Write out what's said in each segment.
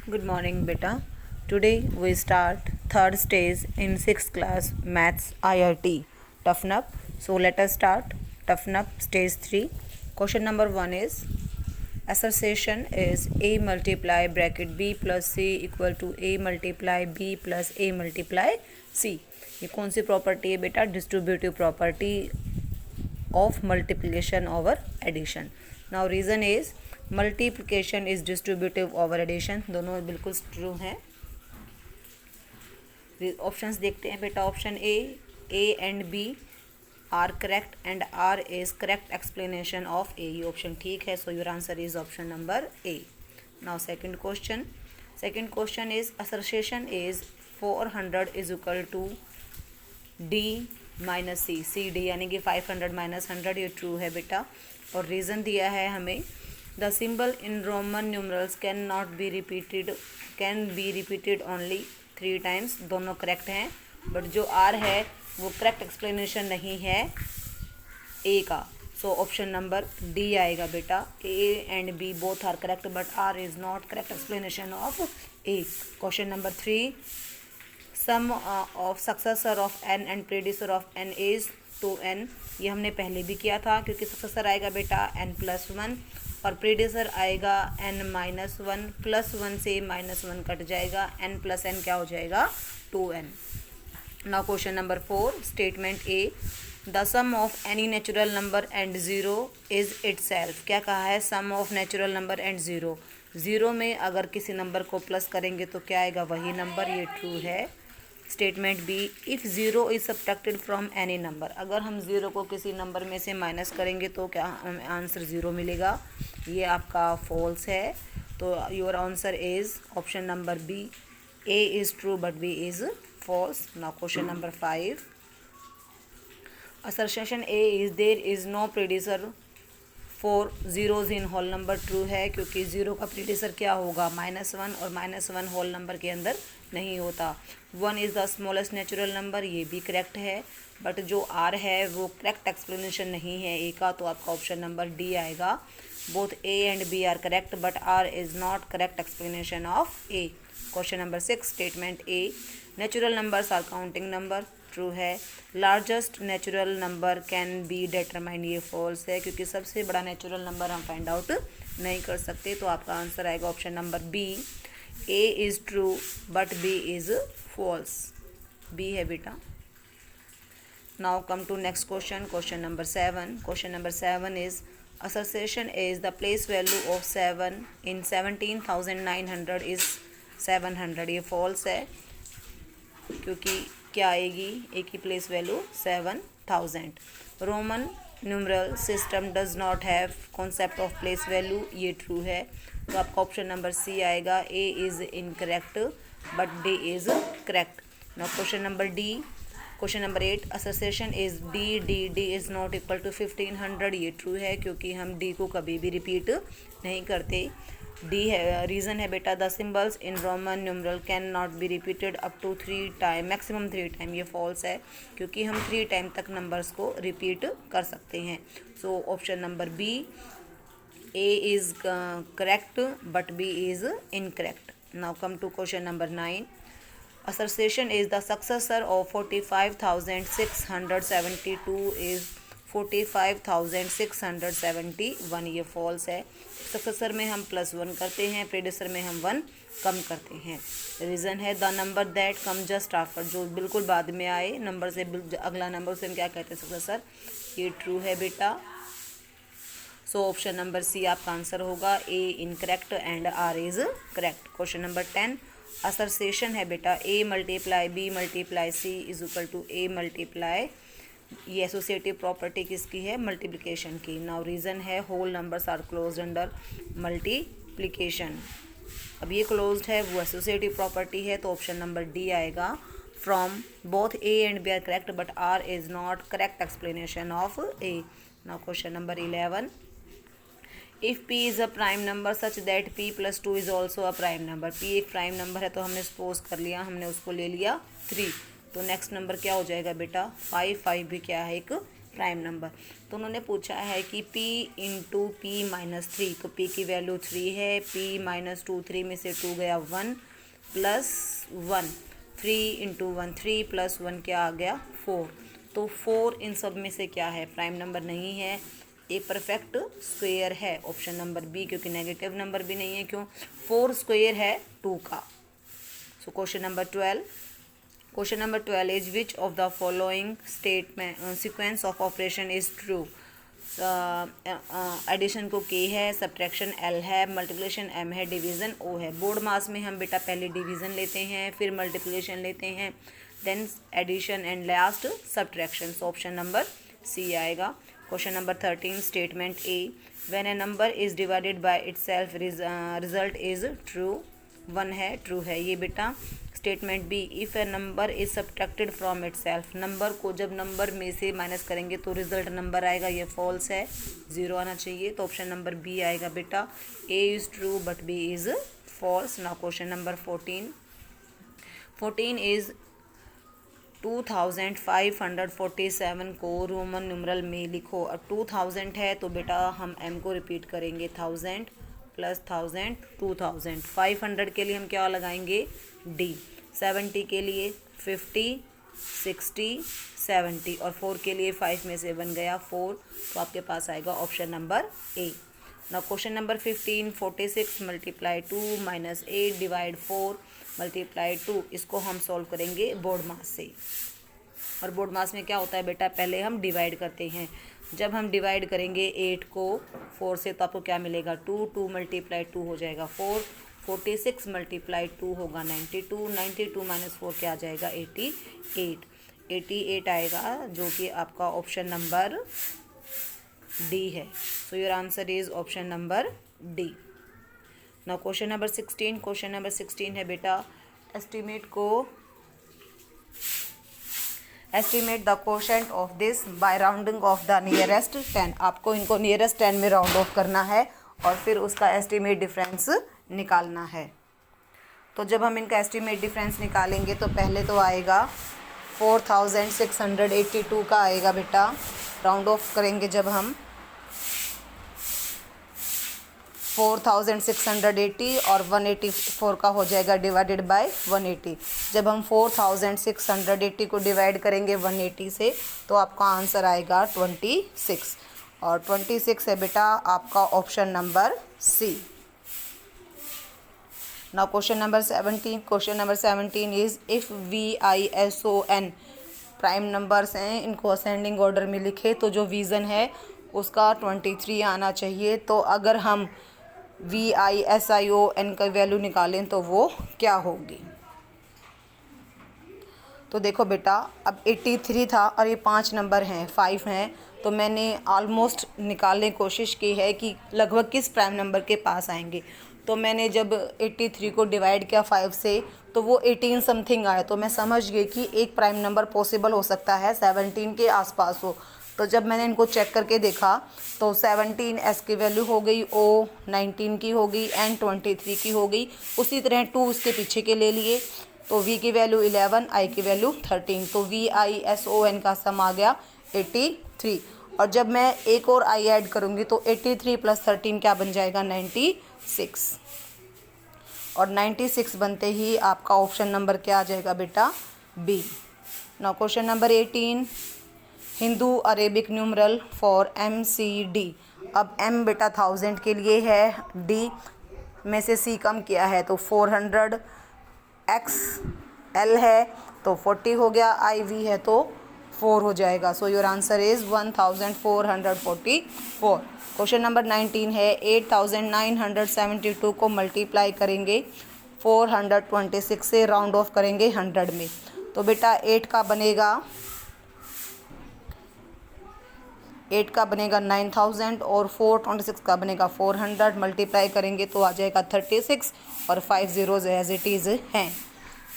Good morning, beta. Today we start third stage in sixth class maths IRT. Toughen up. So let us start. Toughen up stage 3. Question number 1 is assertion is a multiply bracket b plus c equal to a multiply b plus a multiply c. ये कौन सी property है बेटा? Distributive property of multiplication over addition. Now reason is multiplication is distributive over addition. दोनों बिल्कुल true हैं. Options देखते हैं बेटा. Option A and B are correct and R is correct explanation of A. ये ऑप्शन ठीक है. So your answer is option number A. Now second question is assertion is 400 is equal to D minus C D यानी कि 500 minus 100. ये true है बेटा. और reason दिया है हमें the symbol in Roman numerals can be repeated only 3 times. दोनों करेक्ट हैं बट जो आर है वो करेक्ट एक्सप्लेनेशन नहीं है ए का. सो ऑप्शन नंबर डी आएगा बेटा. A and B both are correct but R is not correct explanation of A. Question number 3 sum of successor of N and predecessor of N is 2n. ये हमने पहले भी किया था क्योंकि सक्सेसर आएगा बेटा n+1 और प्रेडिसर आएगा n-1 +1 से -1 कट जाएगा. n+n क्या हो जाएगा? 2n. Now question number 4 statement A the sum of any natural number and 0 is itself. क्या कहा है? Sum of natural number and 0. 0 में अगर किसी नंबर को प्लस करेंगे तो क्या आएगा? वही नंबर. ये ट्रू है. Statement B if 0 is subtracted from any number. अगर हम 0 को किसी नंबर में से माइनस करेंगे तो क्या हमें आंसर 0 मिलेगा? ये आपका फॉल्स है. तो your answer is option number B. A is true but B is false. Now question number 5 assertion A is there is no predecessor for zeros in whole number. True है क्योंकि 0 का प्रीडिसर क्या होगा? -1 और -1 होल नंबर के अंदर नहीं होता. 1 is the smallest natural number. ये भी करेक्ट है बट जो आर है वो करेक्ट एक्सप्लेनेशन नहीं है ए का. तो आपका ऑप्शन नंबर डी आएगा. Both A and B are correct but R is not correct explanation of A. Question number 6 statement A natural numbers are counting number. True है. Largest natural number can be determine. ये false है क्योंकि सबसे बड़ा natural number हम find out नहीं कर सकते. तो आपका आंसर आएगा option number B. A is true but B is false. B है बेटा. Now come to next question number 7. Question number 7 is association is the place value of 7 in 17,900 is 700. ये false है क्योंकि क्या आएगी? ए की place value 7000. Roman numeral system does not have concept of place value. ये true है. तो आपका ऑप्शन नंबर सी आएगा. A is incorrect but D is correct. Now question number 8 association is D is not equal to 1500. ये true है क्योंकि हम D को कभी भी रिपीट नहीं करते. डी है. रीज़न है बेटा the symbols in Roman numeral can not be repeated up to 3 time maximum 3 time. ये फॉल्स है क्योंकि हम 3 टाइम तक नंबर्स को रिपीट कर सकते हैं. So option number B A is correct but B is incorrect. Now come to question number 9 association is the successor of 45,672 is 45,671. ये फॉल्स है. सक्सेसर में हम +1 करते हैं, प्रेडिसर में हम 1 कम करते हैं. रीज़न है the number that come just after. जो बिल्कुल बाद में आए नंबर से अगला नंबर उसे हम क्या कहते हैं? सक्सेसर. ये ट्रू है बेटा. सो ऑप्शन नंबर सी आपका आंसर होगा. A incorrect and R is correct. Question number 10 association है बेटा A multiply B multiply C is equal to A multiply. ये एसोसिएटिव प्रॉपर्टी किसकी है? मल्टीप्लिकेशन की. नाउ रीज़न है whole numbers are closed under multiplication. अब ये क्लोज्ड है वो एसोसिएटिव प्रॉपर्टी है. तो ऑप्शन नंबर डी आएगा. From both A and B are correct but R is not correct explanation of A. Now question number 11 if p is a prime number such that p + 2 is also a prime number. p एक prime number है तो हमने suppose कर लिया, हमने उसको ले लिया 3. तो नेक्स्ट नंबर क्या हो जाएगा बेटा? 5 भी क्या है? एक प्राइम नंबर। तो उन्होंने पूछा है कि p into P minus three, तो p की वैल्यू 3 है, p माइनस 2, 3 में से 2 गया 1 प्लस 1, 3 इंटू 1 3 प्लस 1 क्या आ गया 4। तो 4 इन सब में से क्या है, प्राइम नंबर नहीं है, एक परफेक्ट स्क्वायर है, ऑप्शन नंबर बी, क्योंकि नेगेटिव नंबर भी नहीं है, क्यों, 4 स्क्वायर है 2 का। So question number 12, question number 12 is which of the following statement sequence of operation is true. Addition को के है, सब्ट्रैक्शन एल है, मल्टीप्लिकेशन एम है, डिवीज़न ओ है। बोर्ड मास में हम बेटा पहले डिवीज़न लेते हैं, फिर मल्टीप्लिकेशन लेते हैं, then addition and last subtraction. So option number C आएगा। Question number 13 statement A, when a number is divided by itself result is true. 1 है, ट्रू है ये बेटा। Statement B, if a number is subtracted from itself, number को जब number में से minus करेंगे तो रिजल्ट नंबर आएगा, ये फॉल्स है, 0 आना चाहिए, तो ऑप्शन नंबर बी आएगा बेटा। A is true but B is false. Now question number 14 is 2547 को रोमन न्यूमरल में लिखो। अब 2000 है तो बेटा हम m को रिपीट करेंगे, 1000 प्लस 1000 2000। 500 के लिए हम क्या लगाएंगे, डी। 70 के लिए 50 60 70, और 4 के लिए 5 में से बन गया 4, तो आपके पास आएगा option number A. Now question number 15, 46 multiply 2 minus 8 divide 4 multiply 2, इसको हम सॉल्व करेंगे बोर्ड मास से। और बोर्ड मास में क्या होता है बेटा, पहले हम डिवाइड करते हैं। जब हम डिवाइड करेंगे 8 को 4 से तो आपको क्या मिलेगा 2, 2 मल्टीप्लाई 2 हो जाएगा 4, 46 मल्टीप्लाई 2 होगा 92, 92 माइनस 4 क्या आ जाएगा 88 आएगा, जो कि आपका ऑप्शन नंबर डी है। So your answer is option number D. Now question number 16, question number 16 है बेटा, estimate the quotient of this by rounding off the nearest 10। आपको इनको नियरेस्ट 10 में राउंड ऑफ करना है और फिर उसका एस्टिमेट डिफरेंस निकालना है। तो जब हम इनका एस्टिमेट डिफरेंस निकालेंगे तो पहले तो आएगा 4682 का आएगा बेटा, राउंड ऑफ करेंगे जब हम 4680 और 184 का हो जाएगा डिवाइडेड बाय 180। जब हम 4680 को डिवाइड करेंगे 180 से तो आपका आंसर आएगा 26, और 26 है बेटा आपका option number C. Now question number 17, question number 17 is if VISON prime numbers हैं, इनको असेंडिंग ऑर्डर में लिखे तो जो वीज़न है उसका 23 आना चाहिए। तो अगर हम VISION का वैल्यू निकालें तो वो क्या होगी। तो देखो बेटा, अब 83 था और ये 5 नंबर हैं, 5 हैं, तो मैंने ऑलमोस्ट निकालने की कोशिश की है कि लगभग किस प्राइम नंबर के पास आएंगे। तो मैंने जब 83 को डिवाइड किया 5 से तो वो 18 समथिंग आया, तो मैं समझ गई कि एक प्राइम नंबर पॉसिबल हो सकता है 17 के आसपास हो। तो जब मैंने इनको चेक करके देखा तो 17 S की वैल्यू हो गई, O 19 की हो गई, N 23 की हो गई, उसी तरह 2 उसके पीछे के ले लिए, तो V की वैल्यू 11, I की वैल्यू 13, तो VISON का सम आ गया 83। और जब मैं एक और I ऐड करूँगी तो 83 प्लस 13 क्या बन जाएगा 96, और 96 बनते ही आपका ऑप्शन नंबर क्या आ जाएगा बेटा B. Now question number 18, Hindu Arabic numeral for MCD। अब M बेटा 1000 के लिए है, D में से C कम किया है तो 400, XL है तो 40 हो गया, IV है तो 4 हो जाएगा। सो your answer is 1444। Question number 19 है 8972 को मल्टीप्लाई करेंगे 426 से, राउंड ऑफ करेंगे 100 में। तो बेटा 8 का बनेगा 9000 और 426 का बनेगा 400, मल्टीप्लाई करेंगे तो आ जाएगा 36 और 5 zeros एज इट इज़ हैं।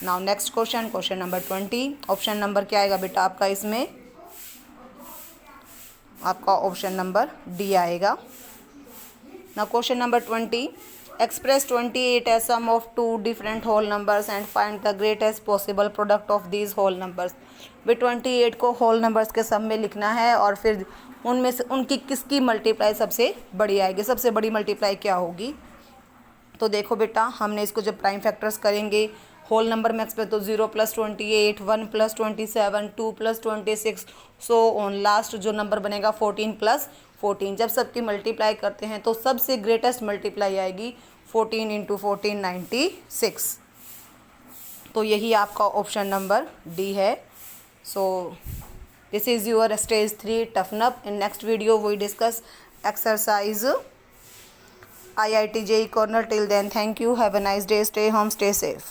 Now next question, question number 20, option number क्या आएगा बेटा आपका इसमें, आपका ऑप्शन नंबर डी आएगा। Now question number 20, Express 28 as sum of two different whole numbers and find the greatest possible product of these whole numbers. वे 28 को whole numbers के सम में लिखना है और फिर उनमें से उनकी किसकी मल्टीप्लाई सबसे बड़ी आएगी, सबसे बड़ी मल्टीप्लाई क्या होगी। तो देखो बेटा, हमने इसको जब प्राइम फैक्टर्स करेंगे होल नंबर मैक्स पे तो 0 + 28, 1 + 27, 2 + 26, सो ऑन। लास्ट जो नंबर बनेगा 14 + 14। जब सबकी मल्टीप्लाई करते हैं तो सबसे ग्रेटेस्ट मल्टीप्लाई आएगी 14 × 14 96। तो यही आपका ऑप्शन नंबर डी है। So this is your stage 3 toughen up. In next video we discuss exercise IIT JEE Corner. Till then, thank you. Have a nice day. Stay home. Stay safe.